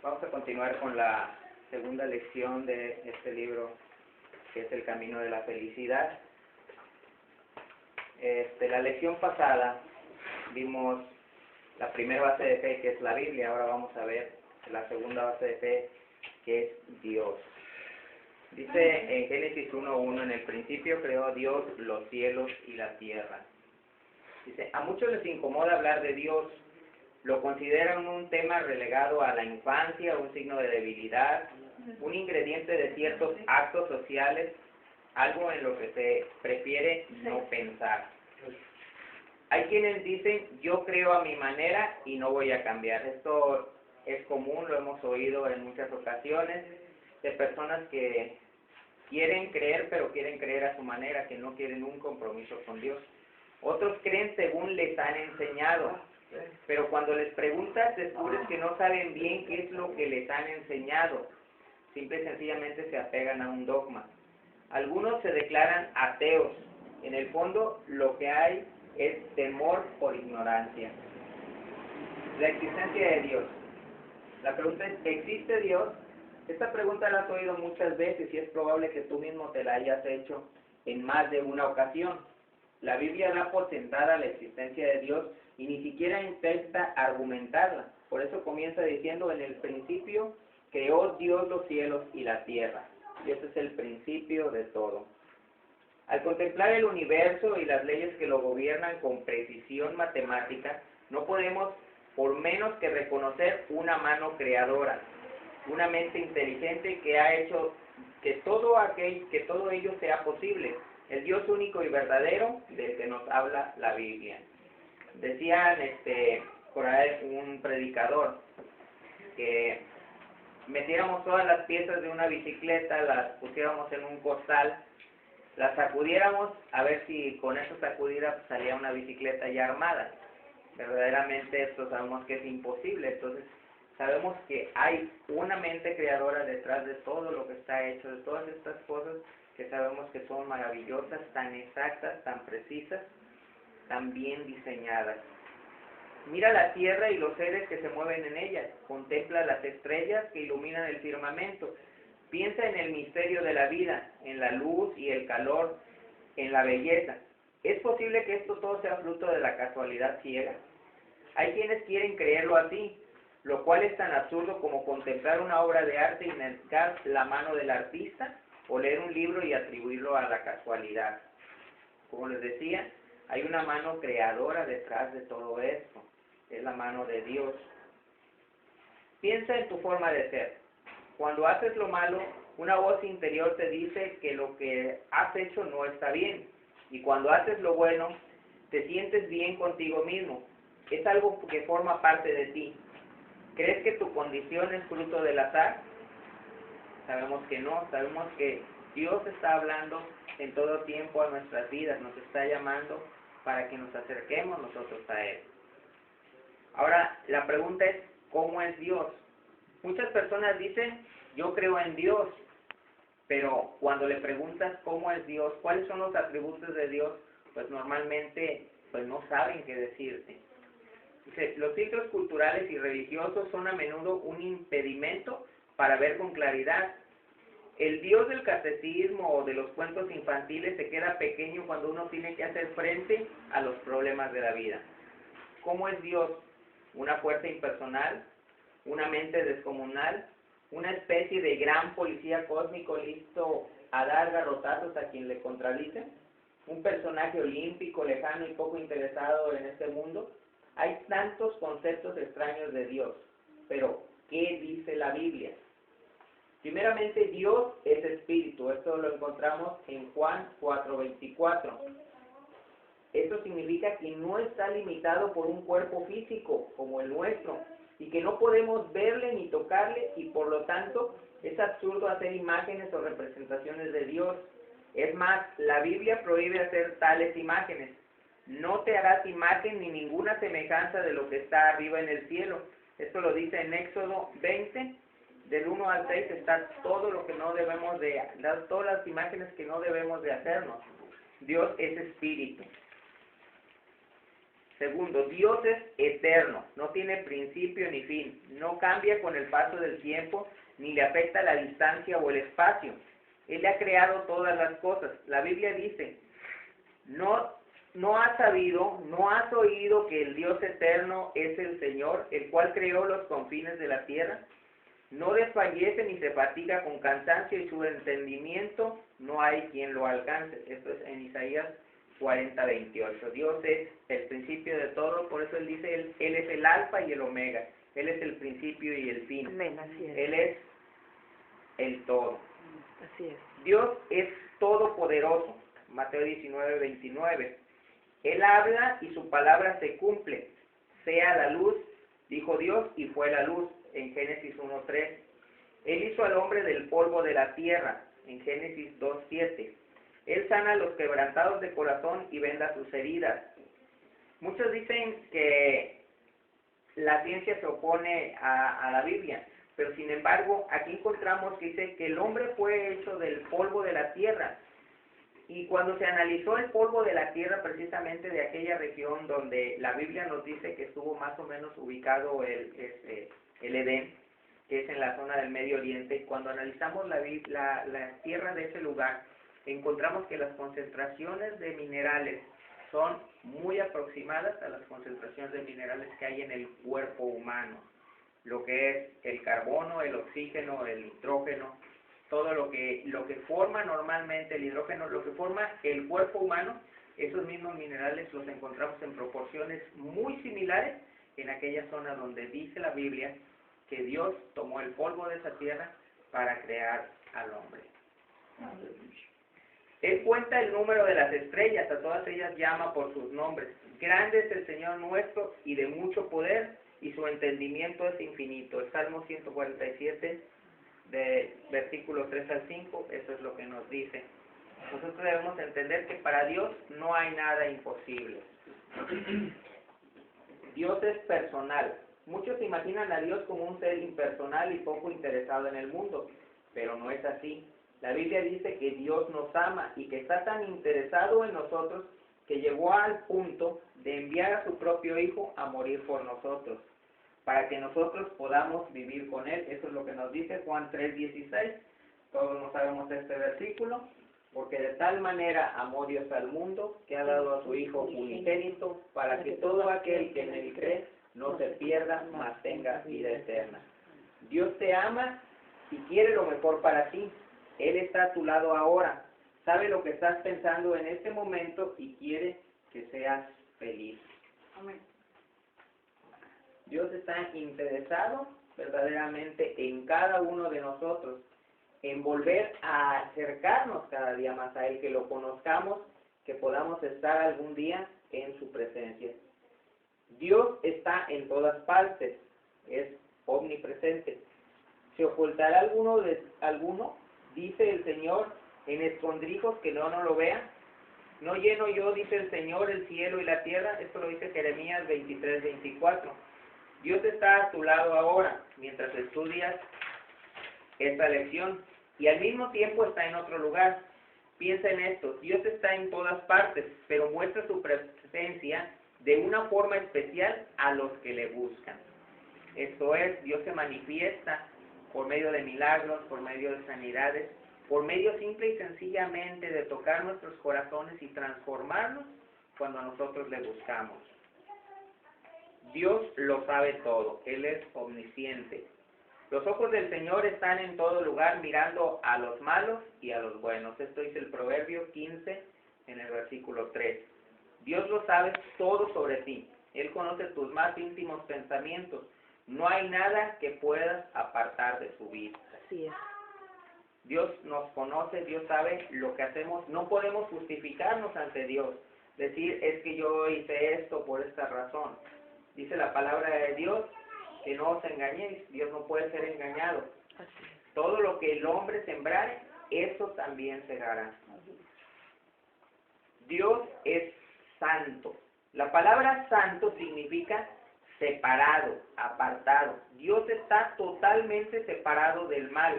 Vamos a continuar con la segunda lección de este libro, que es El Camino de la Felicidad. La lección pasada vimos la primera base de fe, que es la Biblia. Ahora vamos a ver la segunda base de fe, que es Dios. Dice en Génesis 1:1, en el principio creó Dios los cielos y la tierra. Dice, a muchos les incomoda hablar de Dios, lo consideran un tema relegado a la infancia, un signo de debilidad, un ingrediente de ciertos actos sociales, algo en lo que se prefiere no pensar. Hay quienes dicen, yo creo a mi manera y no voy a cambiar. Esto es común, lo hemos oído en muchas ocasiones, de personas que quieren creer, pero quieren creer a su manera, que no quieren un compromiso con Dios. Otros creen según les han enseñado, pero cuando les preguntas descubres que no saben bien qué es lo que les han enseñado. Simple y sencillamente se apegan a un dogma. Algunos se declaran ateos. En el fondo lo que hay es temor por ignorancia. La existencia de Dios. La pregunta es, ¿existe Dios? Esta pregunta la has oído muchas veces y es probable que tú mismo te la hayas hecho en más de una ocasión. La Biblia da por sentada la existencia de Dios y ni siquiera intenta argumentarla. Por eso comienza diciendo, en el principio creó Dios los cielos y la tierra. Y ese es el principio de todo. Al contemplar el universo y las leyes que lo gobiernan con precisión matemática, no podemos por menos que reconocer una mano creadora, una mente inteligente que ha hecho que todo ello sea posible. El Dios único y verdadero del que nos habla la Biblia. Decían por ahí un predicador que metiéramos todas las piezas de una bicicleta, las pusiéramos en un costal, las sacudiéramos a ver si con esa sacudida salía una bicicleta ya armada. Verdaderamente esto sabemos que es imposible. Entonces sabemos que hay una mente creadora detrás de todo lo que está hecho, de todas estas cosas que sabemos que son maravillosas, tan exactas, tan precisas, tan bien diseñadas. Mira la tierra y los seres que se mueven en ella, contempla las estrellas que iluminan el firmamento, piensa en el misterio de la vida, en la luz y el calor, en la belleza. ¿Es posible que esto todo sea fruto de la casualidad ciega? Hay quienes quieren creerlo así, lo cual es tan absurdo como contemplar una obra de arte y negar la mano del artista, o leer un libro y atribuirlo a la casualidad. Como les decía, hay una mano creadora detrás de todo esto, es la mano de Dios. Piensa en tu forma de ser. Cuando haces lo malo, una voz interior te dice que lo que has hecho no está bien, y cuando haces lo bueno, te sientes bien contigo mismo. Es algo que forma parte de ti. ¿Crees que tu condición es fruto del azar? Sabemos que no, sabemos que Dios está hablando en todo tiempo a nuestras vidas, nos está llamando para que nos acerquemos nosotros a Él. Ahora, la pregunta es, ¿cómo es Dios? Muchas personas dicen, yo creo en Dios, pero cuando le preguntas cómo es Dios, cuáles son los atributos de Dios, pues normalmente no saben qué decirte. Dice, los filtros culturales y religiosos son a menudo un impedimento para ver con claridad. El Dios del catecismo o de los cuentos infantiles se queda pequeño cuando uno tiene que hacer frente a los problemas de la vida. ¿Cómo es Dios? ¿Una fuerza impersonal? ¿Una mente descomunal? ¿Una especie de gran policía cósmico listo a dar garrotazos a quien le contradice? ¿Un personaje olímpico, lejano y poco interesado en este mundo? Hay tantos conceptos extraños de Dios, pero ¿qué dice la Biblia? Primeramente, Dios es espíritu. Esto lo encontramos en Juan 4:24. Esto significa que no está limitado por un cuerpo físico como el nuestro, y que no podemos verle ni tocarle, y por lo tanto es absurdo hacer imágenes o representaciones de Dios. Es más, la Biblia prohíbe hacer tales imágenes. No te harás imagen ni ninguna semejanza de lo que está arriba en el cielo. Esto lo dice en Éxodo 20, del 1 al 6, está todo lo que no debemos de, todas las imágenes que no debemos de hacernos. Dios es espíritu. Segundo, Dios es eterno, no tiene principio ni fin, no cambia con el paso del tiempo, ni le afecta la distancia o el espacio. Él ha creado todas las cosas. La Biblia dice, no has sabido, no has oído que el Dios eterno es el Señor, el cual creó los confines de la tierra. No desfallece ni se fatiga con cansancio, y su entendimiento no hay quien lo alcance. Esto es en Isaías 40:28. Dios es el principio de todo, por eso Él dice, Él es el alfa y el omega. Él es el principio y el fin. Amén, así es. Él es el todo. Así es. Dios es todopoderoso. Mateo 19:29. Él habla y su palabra se cumple. Sea la luz, dijo Dios, y fue la luz, en Génesis 1:3. Él hizo al hombre del polvo de la tierra, en Génesis 2:7. Él sana a los quebrantados de corazón y venda sus heridas. Muchos dicen que la ciencia se opone a la Biblia, pero sin embargo, aquí encontramos que dice que el hombre fue hecho del polvo de la tierra. Y cuando se analizó el polvo de la tierra, precisamente de aquella región donde la Biblia nos dice que estuvo más o menos ubicado el Edén, que es en la zona del Medio Oriente, cuando analizamos la tierra de ese lugar, encontramos que las concentraciones de minerales son muy aproximadas a las concentraciones de minerales que hay en el cuerpo humano. Lo que es el carbono, el oxígeno, el nitrógeno, todo lo que forma normalmente el hidrógeno, lo que forma el cuerpo humano, esos mismos minerales los encontramos en proporciones muy similares en aquella zona donde dice la Biblia que Dios tomó el polvo de esa tierra para crear al hombre. Él cuenta el número de las estrellas, a todas ellas llama por sus nombres. Grande es el Señor nuestro y de mucho poder, y su entendimiento es infinito. El Salmo 147, de versículos 3 al 5, eso es lo que nos dice. Nosotros debemos entender que para Dios no hay nada imposible. Dios es personal. Muchos imaginan a Dios como un ser impersonal y poco interesado en el mundo, pero no es así. La Biblia dice que Dios nos ama y que está tan interesado en nosotros que llegó al punto de enviar a su propio Hijo a morir por nosotros, para que nosotros podamos vivir con Él. Eso es lo que nos dice Juan 3:16. Todos no sabemos este versículo. Porque de tal manera amó Dios al mundo, que ha dado a su Hijo unigénito, para que todo aquel que en Él cree no se pierda, mas tenga vida eterna. Dios te ama y quiere lo mejor para ti. Él está a tu lado ahora, sabe lo que estás pensando en este momento y quiere que seas feliz. Amén. Dios está interesado verdaderamente en cada uno de nosotros, en volver a acercarnos cada día más a Él, que lo conozcamos, que podamos estar algún día en su presencia. Dios está en todas partes, es omnipresente. ¿Se ocultará alguno, dice el Señor, en escondrijos que no lo vean? ¿No lleno yo, dice el Señor, el cielo y la tierra? Esto lo dice Jeremías 23:24. Dios está a tu lado ahora, mientras estudias esta lección, y al mismo tiempo está en otro lugar. Piensa en esto: Dios está en todas partes, pero muestra su presencia de una forma especial a los que le buscan. Esto es, Dios se manifiesta por medio de milagros, por medio de sanidades, por medio simple y sencillamente de tocar nuestros corazones y transformarnos cuando nosotros le buscamos. Dios lo sabe todo, Él es omnisciente. Los ojos del Señor están en todo lugar, mirando a los malos y a los buenos. Esto dice el Proverbio 15, en el versículo 3. Dios lo sabe todo sobre ti. Él conoce tus más íntimos pensamientos. No hay nada que puedas apartar de su vista. Así es. Dios nos conoce, Dios sabe lo que hacemos. No podemos justificarnos ante Dios. Decir, es que yo hice esto por esta razón. Dice la palabra de Dios que no os engañéis. Dios no puede ser engañado. Así es. Todo lo que el hombre sembrare, eso también segará. Dios es santo. La palabra santo significa separado, apartado. Dios está totalmente separado del mal.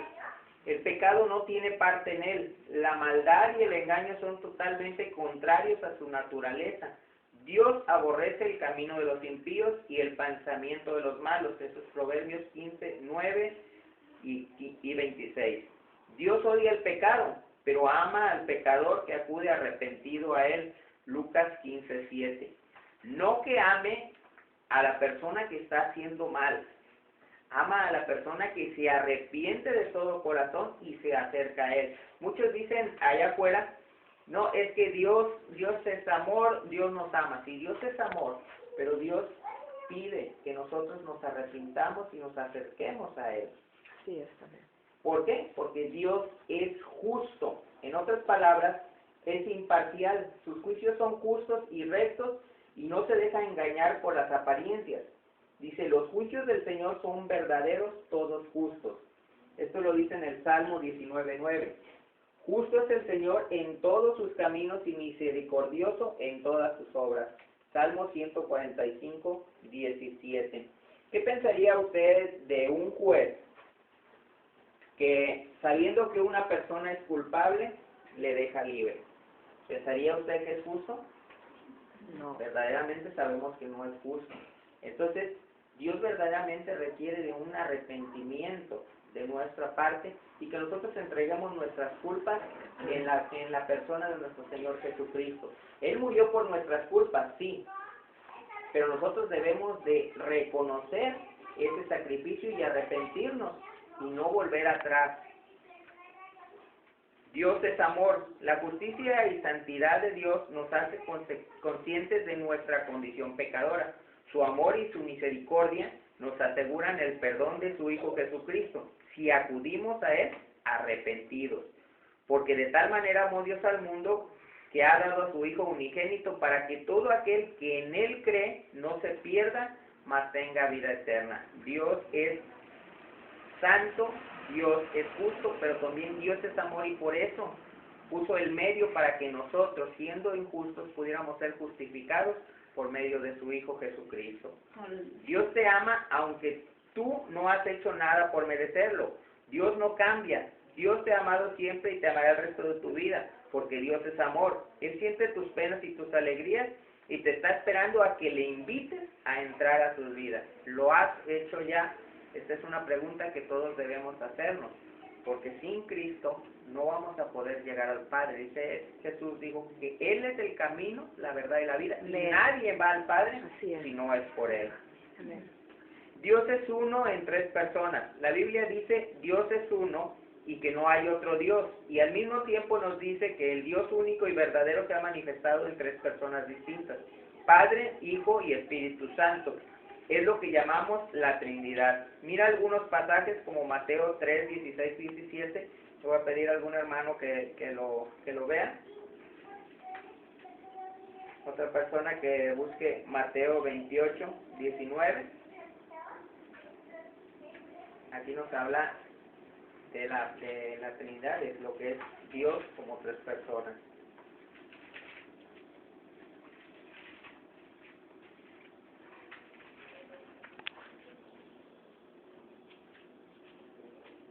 El pecado no tiene parte en él. La maldad y el engaño son totalmente contrarios a su naturaleza. Dios aborrece el camino de los impíos y el pensamiento de los malos. Eso es Proverbios 15, 9 y 26. Dios odia el pecado, pero ama al pecador que acude arrepentido a él. Lucas 15, 7. No que ame a la persona que está haciendo mal. Ama a la persona que se arrepiente de todo corazón y se acerca a él. Muchos dicen allá afuera, no, es que Dios es amor, Dios nos ama. Sí, Dios es amor, pero Dios pide que nosotros nos arrepintamos y nos acerquemos a él. Así es también. ¿Por qué? Porque Dios es justo. En otras palabras, es imparcial. Sus juicios son justos y rectos y no se deja engañar por las apariencias. Dice, los juicios del Señor son verdaderos, todos justos. Esto lo dice en el Salmo 19:9. Justo es el Señor en todos sus caminos y misericordioso en todas sus obras. Salmo 145:17. ¿Qué pensaría usted de un juez que, sabiendo que una persona es culpable, le deja libre? ¿Pensaría usted que es justo? No. Verdaderamente sabemos que no es justo. Entonces, Dios verdaderamente requiere de un arrepentimiento de nuestra parte y que nosotros entreguemos nuestras culpas en la persona de nuestro Señor Jesucristo. Él murió por nuestras culpas, sí, pero nosotros debemos de reconocer ese sacrificio y arrepentirnos y no volver atrás. Dios es amor. La justicia y santidad de Dios nos hace conscientes de nuestra condición pecadora. Su amor y su misericordia nos aseguran el perdón de su Hijo Jesucristo, si acudimos a Él arrepentidos. Porque de tal manera amó Dios al mundo que ha dado a su Hijo unigénito para que todo aquel que en Él cree no se pierda, mas tenga vida eterna. Dios es santo, Dios es justo, pero también Dios es amor y por eso puso el medio para que nosotros, siendo injustos, pudiéramos ser justificados por medio de su Hijo Jesucristo. Dios te ama aunque tú no has hecho nada por merecerlo. Dios no cambia. Dios te ha amado siempre y te amará el resto de tu vida, porque Dios es amor. Él siente tus penas y tus alegrías y te está esperando a que le invites a entrar a tu vida. ¿Lo has hecho ya? Esta es una pregunta que todos debemos hacernos, porque sin Cristo no vamos a poder llegar al Padre. Dice Jesús, dijo que Él es el camino, la verdad y la vida, y nadie va al Padre si no es por Él. Amén. Dios es uno en tres personas. La Biblia dice Dios es uno y que no hay otro Dios, y al mismo tiempo nos dice que el Dios único y verdadero se ha manifestado en tres personas distintas: Padre, Hijo y Espíritu Santo. Es lo que llamamos la Trinidad. Mira algunos pasajes como Mateo 3, 16, 17. Le voy a pedir a algún hermano que lo vea. Otra persona que busque Mateo 28, 19. Aquí nos habla de la Trinidad, es lo que es Dios como tres personas.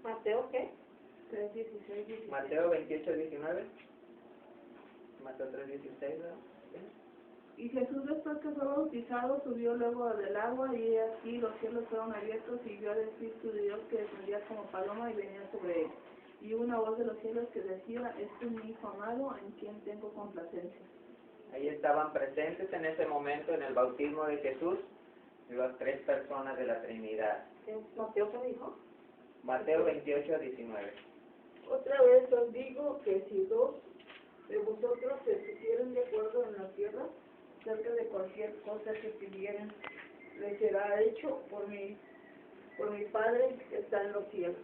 ¿Mateo qué? 3, 16, 17. Mateo 28, 19. Mateo 3, 16, ¿verdad? Y Jesús, después que fue bautizado, subió luego del agua, y aquí los cielos fueron abiertos y vio al Espíritu de Dios que descendía como paloma y venía sobre él. Y una voz de los cielos que decía: este es mi Hijo amado, en quien tengo complacencia. Ahí estaban presentes en ese momento, en el bautismo de Jesús, las tres personas de la Trinidad. ¿Mateo qué dijo? Mateo 28, 19. Otra vez os digo que si dos de vosotros se pusieren de acuerdo en la tierra, acerca de cualquier cosa que pidieren, les será hecho por mi Padre que está en los cielos.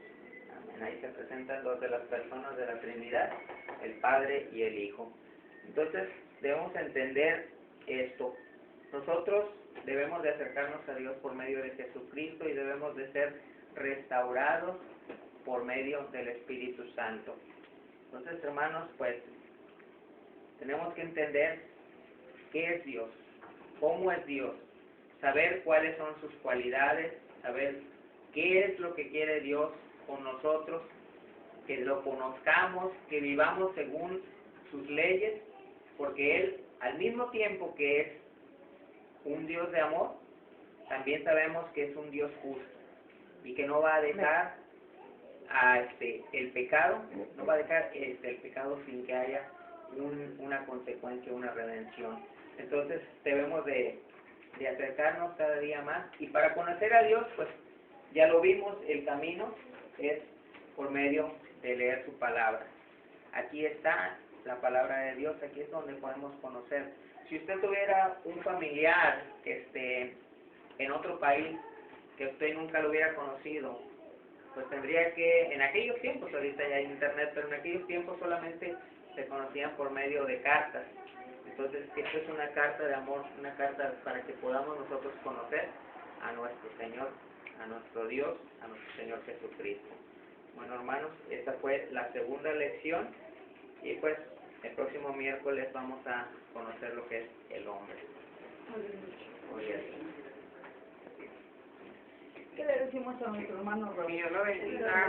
Amén. Ahí se presentan dos de las personas de la Trinidad, el Padre y el Hijo. Entonces, debemos entender esto. Nosotros debemos de acercarnos a Dios por medio de Jesucristo y debemos de ser restaurados por medio del Espíritu Santo. Entonces, hermanos, pues, tenemos que entender qué es Dios, cómo es Dios, saber cuáles son sus cualidades, saber qué es lo que quiere Dios con nosotros, que lo conozcamos, que vivamos según sus leyes, porque Él, al mismo tiempo que es un Dios de amor, también sabemos que es un Dios justo y que no va a dejar el pecado, no va a dejar el pecado sin que haya una consecuencia, una redención. Entonces debemos de acercarnos cada día más, y para conocer a Dios, pues ya lo vimos, el camino es por medio de leer su palabra. Aquí está la palabra de Dios, aquí es donde podemos conocer. Si usted tuviera un familiar en otro país que usted nunca lo hubiera conocido, pues tendría que, en aquellos tiempos, ahorita ya hay internet, pero en aquellos tiempos solamente se conocían por medio de cartas. Entonces, esto es una carta de amor, una carta para que podamos nosotros conocer a nuestro Señor, a nuestro Dios, a nuestro Señor Jesucristo. Bueno, hermanos, esta fue la segunda lección, y pues el próximo miércoles vamos a conocer lo que es el hombre. Gloria a Dios. ¿Qué le decimos a nuestro hermano Raúl? Dios lo bendiga.